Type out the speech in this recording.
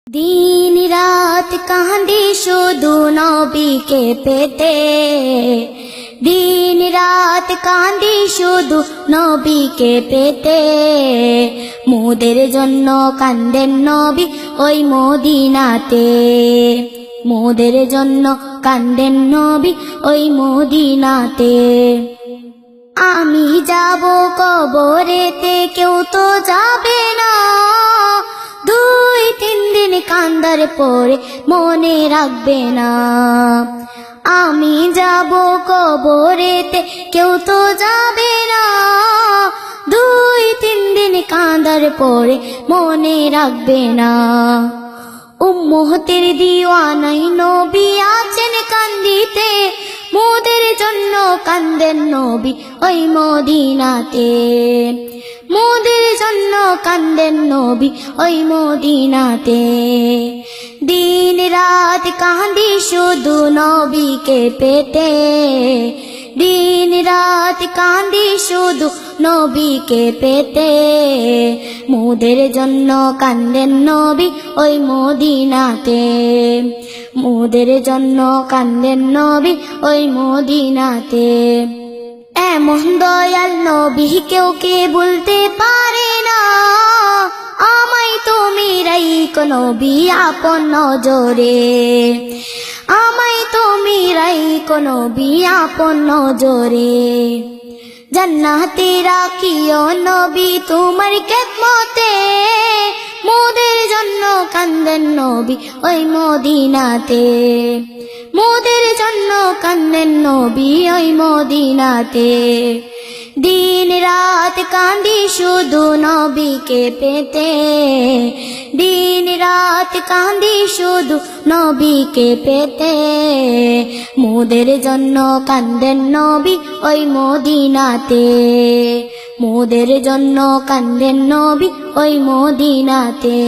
দিন রাত কাঁদি শুধু নবীকে পেতে, দিন রাত কাঁদি শুধু নবীকে পেতে। মোদের জন্য কান্দেন নবী ওই মদিনাতে, মোদের জন্য কান্দেন নবী ওই মদিনাতে। আমি যাব কবরেতে কেউ তো যাবে না, 2-3 দিন কান্দার পরে মনে রাখবে না। আমি যাব কবরেতে কেউ তো যাবে না, 2-3 দিন কান্দার পরে মনে রাখবে না। উম্মতের দিওয়ানাই নবী আছেন কান্দিতে, মোদের জন্য কান্দেন নবী ওই মদিনাতে, মোদের জন্য কান্দেন নবী ওই মদিনাতে। দিন রাত কাঁদি শুধু নবীকে পেতে, দিন রাত কাঁদি শুধু নবীকে পেতে। মোদের জন্য কান্দেন নবী ওই মদিনাতে, মোদের জন্য কান্দেন নবী ওই মদিনাতে। এমন দয়াল নবী কেউ কে বলতে পারে না, আমায় তুমি রাইখো নবী আপন নজরে, আমায় তুমি রাইখো নবী আপন নজরে। জান্নাতে রাখিও নবী তোমার খেদমতে, মোদের জন্য কান্দেন নবী ওই মদিনাতে, মোদের জন্য কান্দেন নবী ওই মদিনাতে। দিন রাত কাঁদি শুধু নবীকে পেতে, দিন রাত কাঁদি শুধু নবীকে পেতে। মোদের জন্য কান্দেন নবী ওই মদিনাতে, মোদের জন্য কান্দেন নবী ওই মদিনাতে।